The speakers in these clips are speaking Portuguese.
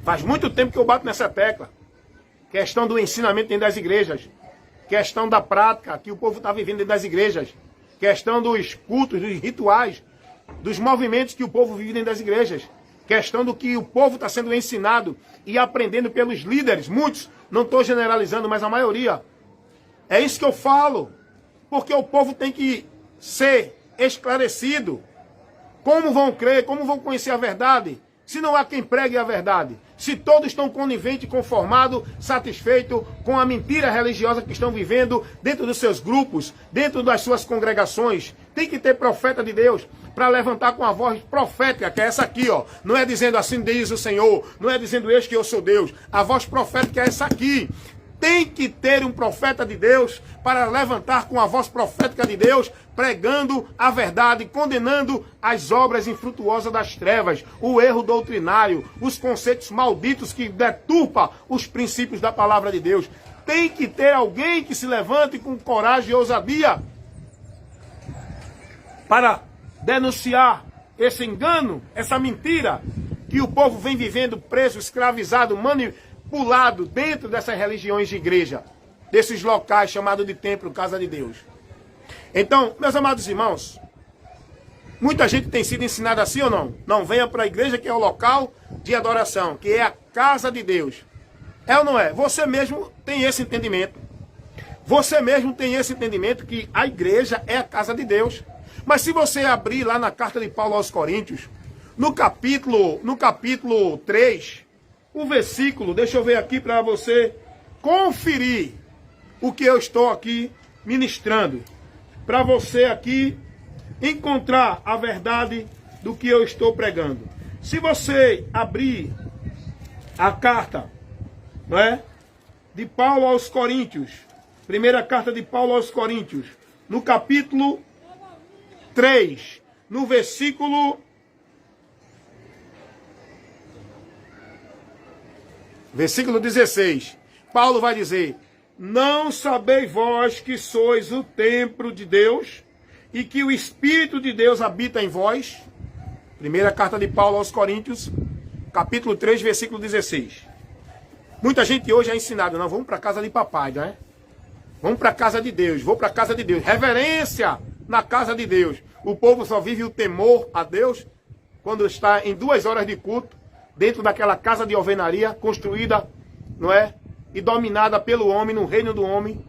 Faz muito tempo que eu bato nessa tecla. Questão do ensinamento dentro das igrejas. Questão da prática que o povo está vivendo dentro das igrejas. Questão dos cultos, dos rituais, dos movimentos que o povo vive dentro das igrejas. Questão do que o povo está sendo ensinado e aprendendo pelos líderes. Muitos, não estou generalizando, mas a maioria. É isso que eu falo. Porque o povo tem que ser esclarecido. Como vão crer, como vão conhecer a verdade, se não há quem pregue a verdade? Se todos estão coniventes, conformados, satisfeitos com a mentira religiosa que estão vivendo dentro dos seus grupos, dentro das suas congregações, tem que ter profeta de Deus para levantar com a voz profética, que é essa aqui, ó. Não é dizendo assim diz o Senhor, não é dizendo eis que eu sou Deus. A voz profética é essa aqui. Tem que ter um profeta de Deus para levantar com a voz profética de Deus, pregando a verdade, condenando as obras infrutuosas das trevas, o erro doutrinário, os conceitos malditos que deturpam os princípios da palavra de Deus. Tem que ter alguém que se levante com coragem e ousadia para denunciar esse engano, essa mentira que o povo vem vivendo preso, escravizado, manipulado dentro dessas religiões de igreja, desses locais chamados de templo, casa de Deus. Então, meus amados irmãos, muita gente tem sido ensinada assim ou não? Não venha para a igreja, que é o local de adoração, que é a casa de Deus. É ou não é? Você mesmo tem esse entendimento. Você mesmo tem esse entendimento que a igreja é a casa de Deus. Mas se você abrir lá na carta de Paulo aos Coríntios, no capítulo 3, o versículo, deixa eu ver aqui para você conferir o que eu estou aqui ministrando. Para você aqui encontrar a verdade do que eu estou pregando. Se você abrir a carta, não é, de Paulo aos Coríntios, primeira carta de Paulo aos Coríntios, no capítulo 3, no versículo 16, Paulo vai dizer: não sabeis vós que sois o templo de Deus e que o Espírito de Deus habita em vós? Primeira carta de Paulo aos Coríntios, capítulo 3, versículo 16. Muita gente hoje é ensinada, não, vamos para a casa de papai, não é? Vamos para a casa de Deus, vou para a casa de Deus. Reverência na casa de Deus. O povo só vive o temor a Deus quando está em 2 horas de culto, dentro daquela casa de alvenaria, construída, não é? E dominada pelo homem, no reino do homem.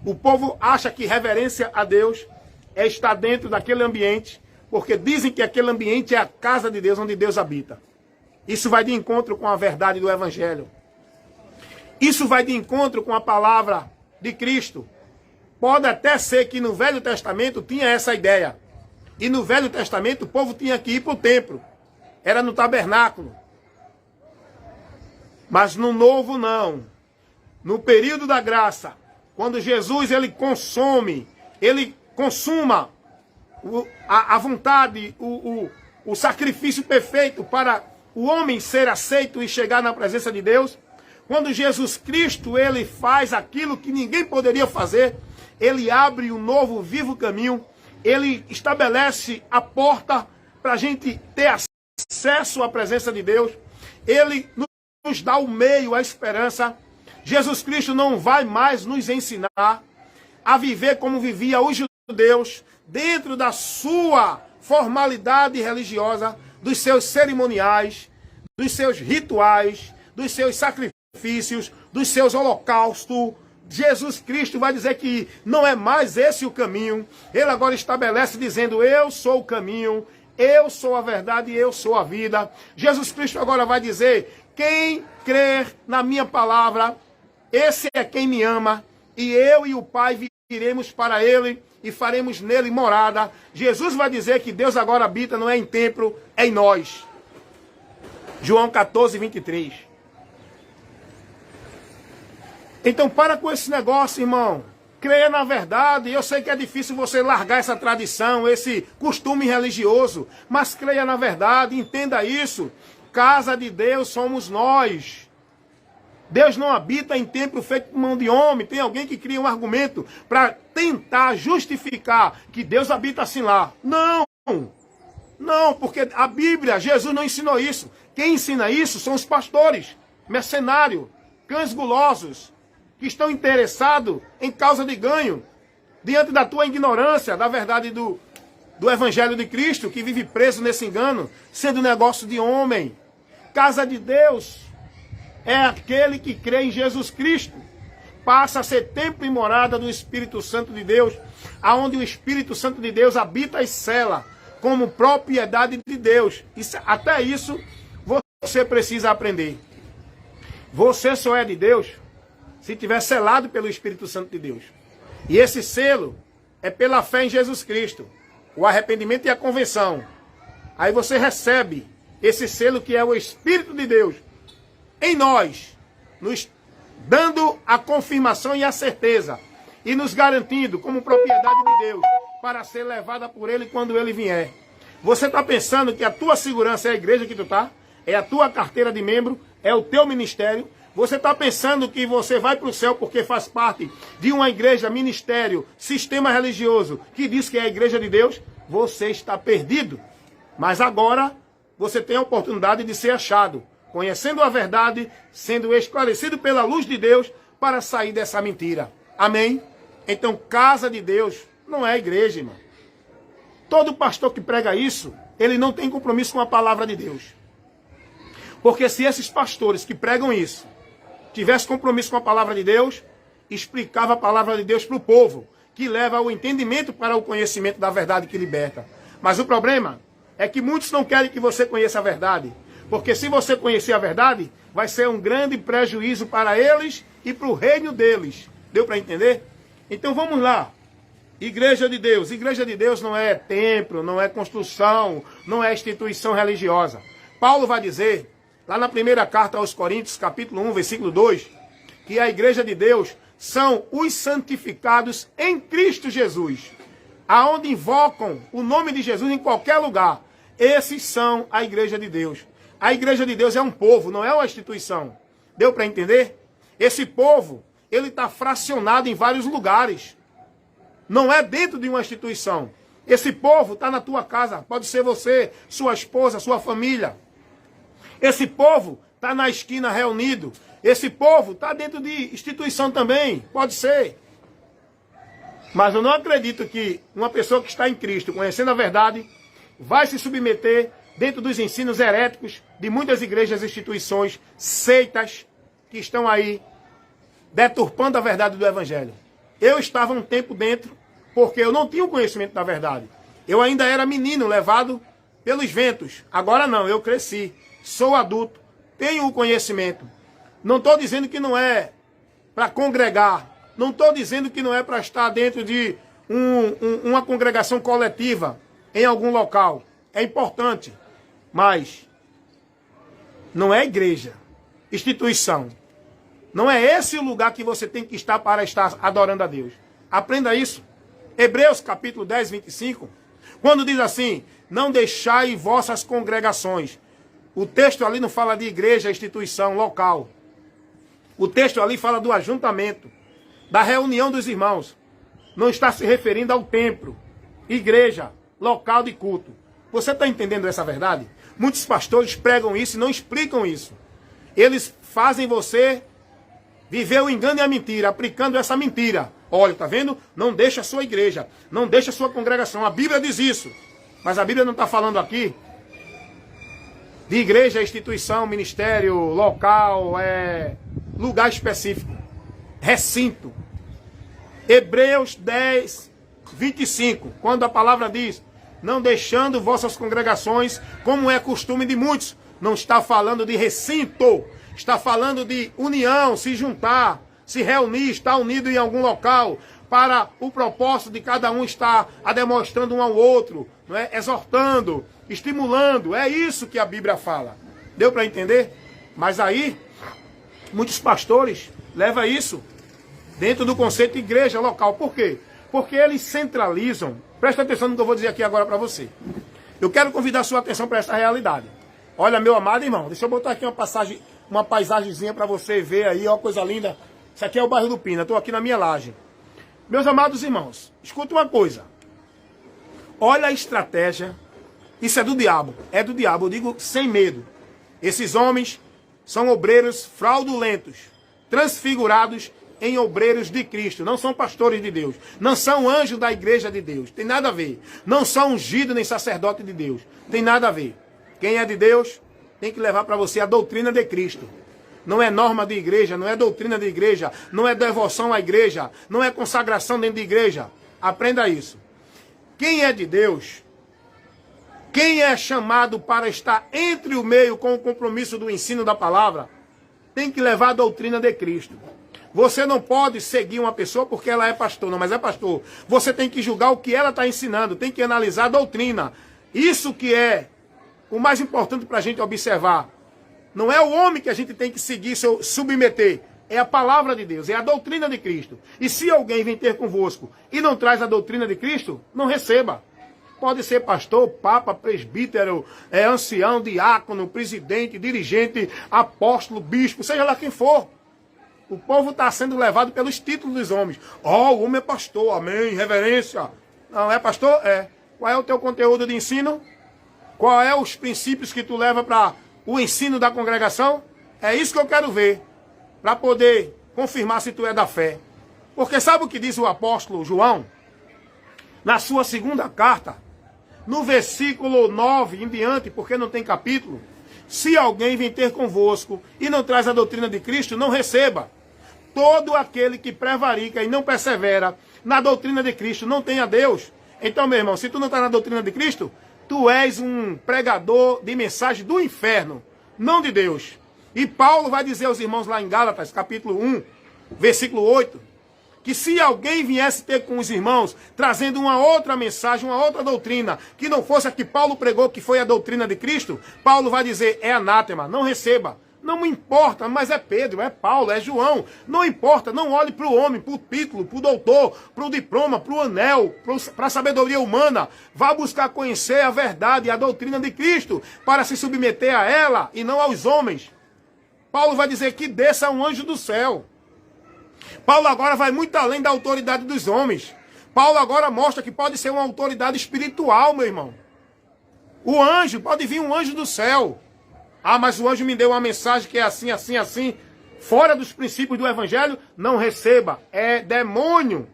O povo acha que reverência a Deus é estar dentro daquele ambiente, porque dizem que aquele ambiente é a casa de Deus, onde Deus habita. Isso vai de encontro com a verdade do Evangelho. Isso vai de encontro com a palavra de Cristo. Pode até ser que no Velho Testamento tinha essa ideia. E no Velho Testamento o povo tinha que ir para o templo. Era no tabernáculo. Mas no Novo não. No período da graça, quando Jesus ele consuma a vontade, o sacrifício perfeito para o homem ser aceito e chegar na presença de Deus, quando Jesus Cristo ele faz aquilo que ninguém poderia fazer, ele abre um novo, vivo caminho, ele estabelece a porta para a gente ter acesso à presença de Deus, ele nos dá o meio, a esperança. Jesus Cristo não vai mais nos ensinar a viver como vivia os judeus, dentro da sua formalidade religiosa, dos seus cerimoniais, dos seus rituais, dos seus sacrifícios, dos seus holocaustos. Jesus Cristo vai dizer que não é mais esse o caminho. Ele agora estabelece dizendo: eu sou o caminho, eu sou a verdade e eu sou a vida. Jesus Cristo agora vai dizer: quem crer na minha palavra, esse é quem me ama, e eu e o Pai viremos para ele e faremos nele morada. Jesus vai dizer que Deus agora habita, não é em templo, é em nós. João 14, 23. Então para com esse negócio, irmão. Creia na verdade. Eu sei que é difícil você largar essa tradição, esse costume religioso, mas creia na verdade, entenda isso. Casa de Deus somos nós. Deus não habita em templo feito por mão de homem. Tem alguém que cria um argumento para tentar justificar que Deus habita assim lá. Não! Não, porque a Bíblia, Jesus não ensinou isso. Quem ensina isso são os pastores, mercenários, cães gulosos, que estão interessados em causa de ganho, diante da tua ignorância, da verdade do Evangelho de Cristo, que vive preso nesse engano, sendo negócio de homem. Casa de Deus é aquele que crê em Jesus Cristo. Passa a ser templo e morada do Espírito Santo de Deus, aonde o Espírito Santo de Deus habita e cela, como propriedade de Deus. Até isso você precisa aprender. Você só é de Deus se estiver selado pelo Espírito Santo de Deus. E esse selo é pela fé em Jesus Cristo, o arrependimento e a convenção. Aí você recebe esse selo que é o Espírito de Deus em nós, nos dando a confirmação e a certeza, e nos garantindo como propriedade de Deus, para ser levada por Ele quando Ele vier. Você está pensando que a tua segurança é a igreja que tu está? É a tua carteira de membro? É o teu ministério? Você está pensando que você vai para o céu porque faz parte de uma igreja, ministério, sistema religioso, que diz que é a igreja de Deus? Você está perdido. Mas agora você tem a oportunidade de ser achado, conhecendo a verdade, sendo esclarecido pela luz de Deus, para sair dessa mentira. Amém? Então, casa de Deus não é igreja, irmão. Todo pastor que prega isso, ele não tem compromisso com a palavra de Deus. Porque se esses pastores que pregam isso tivessem compromisso com a palavra de Deus, explicava a palavra de Deus para o povo, que leva o entendimento para o conhecimento da verdade que liberta. Mas o problema é que muitos não querem que você conheça a verdade. Porque se você conhecer a verdade, vai ser um grande prejuízo para eles e para o reino deles. Deu para entender? Então vamos lá. Igreja de Deus. Igreja de Deus não é templo, não é construção, não é instituição religiosa. Paulo vai dizer, lá na primeira carta aos Coríntios, capítulo 1, versículo 2, que a igreja de Deus são os santificados em Cristo Jesus, aonde invocam o nome de Jesus em qualquer lugar. Esses são a igreja de Deus. A igreja de Deus é um povo, não é uma instituição. Deu para entender? Esse povo, ele está fracionado em vários lugares. Não é dentro de uma instituição. Esse povo está na tua casa. Pode ser você, sua esposa, sua família. Esse povo está na esquina reunido. Esse povo está dentro de instituição também. Pode ser. Mas eu não acredito que uma pessoa que está em Cristo, conhecendo a verdade, vai se submeter dentro dos ensinos heréticos de muitas igrejas e instituições, seitas, que estão aí deturpando a verdade do Evangelho. Eu estava um tempo dentro, porque eu não tinha o conhecimento da verdade. Eu ainda era menino, levado pelos ventos. Agora não, eu cresci, sou adulto, tenho o conhecimento. Não estou dizendo que não é para congregar, não estou dizendo que não é para estar dentro de uma congregação coletiva em algum local. É importante, mas não é igreja, instituição. Não é esse o lugar que você tem que estar para estar adorando a Deus. Aprenda isso. Hebreus capítulo 10, 25, quando diz assim, não deixai vossas congregações. O texto ali não fala de igreja, instituição, local. O texto ali fala do ajuntamento, da reunião dos irmãos. Não está se referindo ao templo, igreja, local de culto. Você está entendendo essa verdade? Muitos pastores pregam isso e não explicam isso. Eles fazem você viver o engano e a mentira, aplicando essa mentira. Olha, tá vendo? Não deixa a sua igreja, não deixa a sua congregação. A Bíblia diz isso. Mas a Bíblia não está falando aqui de igreja, instituição, ministério, local, lugar específico. Recinto. Hebreus 10, 25. Quando a palavra diz, não deixando vossas congregações, como é costume de muitos. Não está falando de recinto. Está falando de união, se juntar, se reunir, estar unido em algum local, para o propósito de cada um estar demonstrando um ao outro, não é? Exortando, estimulando. É isso que a Bíblia fala. Deu para entender? Mas aí, muitos pastores levam isso dentro do conceito de igreja local. Por quê? Porque eles centralizam. Presta atenção no que eu vou dizer aqui agora para você. Eu quero convidar a sua atenção para essa realidade. Olha, meu amado irmão, deixa eu botar aqui uma paisagemzinha para você ver aí, ó, coisa linda. Isso aqui é o bairro do Pina, estou aqui na minha laje. Meus amados irmãos, escuta uma coisa. Olha a estratégia Isso é do diabo. É do diabo, eu digo sem medo. Esses homens são obreiros fraudulentos, transfigurados em obreiros de Cristo. Não são pastores de Deus. Não são anjos da igreja de Deus. Tem nada a ver. Não são ungidos nem sacerdote de Deus. Tem nada a ver. Quem é de Deus tem que levar para você a doutrina de Cristo. Não é norma de igreja, não é doutrina de igreja, não é devoção à igreja, não é consagração dentro de igreja. Aprenda isso. Quem é de Deus, quem é chamado para estar entre o meio com o compromisso do ensino da palavra, tem que levar a doutrina de Cristo. Você não pode seguir uma pessoa porque ela é pastor, não, mas é pastor. Você tem que julgar o que ela está ensinando, tem que analisar a doutrina. Isso que é o mais importante para a gente observar. Não é o homem que a gente tem que seguir, submeter. É a palavra de Deus, é a doutrina de Cristo. E se alguém vem ter convosco e não traz a doutrina de Cristo, não receba. Pode ser pastor, papa, presbítero, ancião, diácono, presidente, dirigente, apóstolo, bispo, seja lá quem for. O povo está sendo levado pelos títulos dos homens. O homem é pastor, amém, reverência. Não, é pastor? É. Qual é o teu conteúdo de ensino? Qual é os princípios que tu leva para o ensino da congregação? É isso que eu quero ver, para poder confirmar se tu é da fé. Porque sabe o que diz o apóstolo João? Na sua segunda carta, no versículo 9 em diante, porque não tem capítulo, se alguém vem ter convosco e não traz a doutrina de Cristo, não receba. Todo aquele que prevarica e não persevera na doutrina de Cristo não tem a Deus. Então, meu irmão, se tu não está na doutrina de Cristo, tu és um pregador de mensagem do inferno, não de Deus. E Paulo vai dizer aos irmãos lá em Gálatas, capítulo 1, versículo 8, que se alguém viesse ter com os irmãos, trazendo uma outra mensagem, uma outra doutrina, que não fosse a que Paulo pregou, que foi a doutrina de Cristo, Paulo vai dizer, é anátema, não receba. Não me importa, mas é Pedro, é Paulo, é João. Não importa, não olhe para o homem, para o título, para o doutor, para o diploma, para o anel, para a sabedoria humana. Vá buscar conhecer a verdade e a doutrina de Cristo, para se submeter a ela e não aos homens. Paulo vai dizer que desça um anjo do céu. Paulo agora vai muito além da autoridade dos homens. Paulo agora mostra que pode ser uma autoridade espiritual, meu irmão. O anjo, pode vir um anjo do céu. Ah, mas o anjo me deu uma mensagem que é assim, assim, assim. Fora dos princípios do evangelho, não receba. É demônio.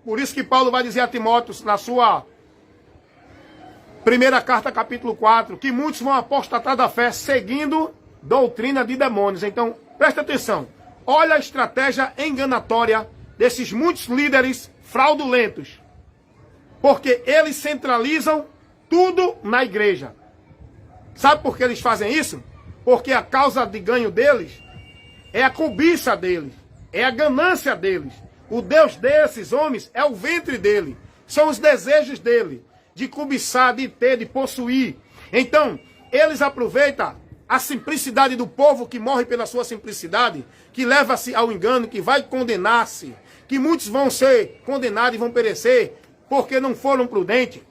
Por isso que Paulo vai dizer a Timóteo, na sua primeira carta, capítulo 4, que muitos vão apostatar da fé seguindo doutrina de demônios. Então, presta atenção. Olha a estratégia enganatória desses muitos líderes fraudulentos. Porque eles centralizam tudo na igreja. Sabe por que eles fazem isso? Porque a causa de ganho deles é a cobiça deles, é a ganância deles. O Deus desses homens é o ventre dele, são os desejos dele, de cobiçar, de ter, de possuir. Então, eles aproveitam a simplicidade do povo que morre pela sua simplicidade, que leva-se ao engano, que vai condenar-se, que muitos vão ser condenados e vão perecer porque não foram prudentes.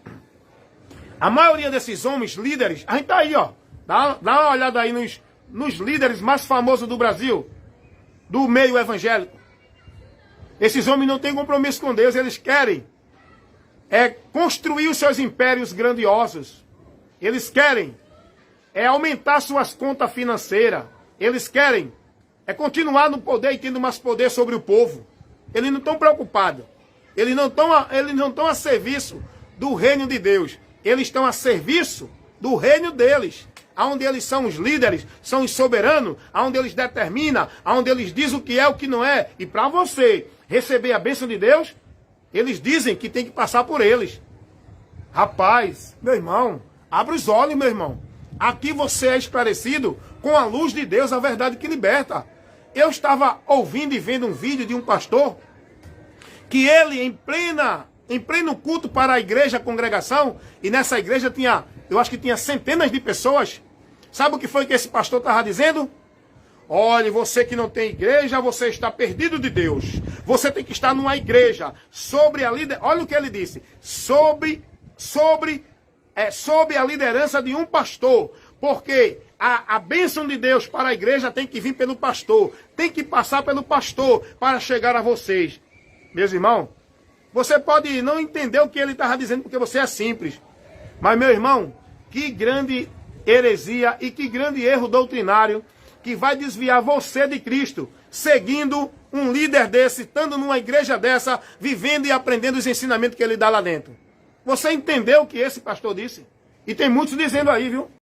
A maioria desses homens líderes, a gente tá aí, ó. Dá uma olhada aí nos líderes mais famosos do Brasil, do meio evangélico. Esses homens não têm compromisso com Deus, eles querem construir os seus impérios grandiosos. Eles querem aumentar suas contas financeiras. Eles querem continuar no poder e tendo mais poder sobre o povo. Eles não estão preocupados. Eles não estão a serviço do reino de Deus. Eles estão a serviço do reino deles, onde eles são os líderes, são os soberanos, onde eles determinam, onde eles dizem o que é, o que não é. E para você receber a bênção de Deus, eles dizem que tem que passar por eles. Rapaz, meu irmão, abre os olhos, meu irmão. Aqui você é esclarecido com a luz de Deus, a verdade que liberta. Eu estava ouvindo e vendo um vídeo de um pastor, que ele em pleno culto para a igreja, a congregação, e nessa igreja tinha, eu acho que tinha centenas de pessoas. Sabe o que foi que esse pastor estava dizendo? Olhe, você que não tem igreja, você está perdido de Deus. Você tem que estar numa igreja, sobre a liderança, olha o que ele disse, sobre a liderança de um pastor, porque a bênção de Deus para a igreja tem que vir pelo pastor, tem que passar pelo pastor para chegar a vocês. Meus irmãos, você pode não entender o que ele estava dizendo porque você é simples. Mas, meu irmão, Que grande heresia e que grande erro doutrinário que vai desviar você de Cristo, seguindo um líder desse, estando numa igreja dessa, vivendo e aprendendo os ensinamentos que ele dá lá dentro. Você entendeu o que esse pastor disse? E tem muitos dizendo aí, viu?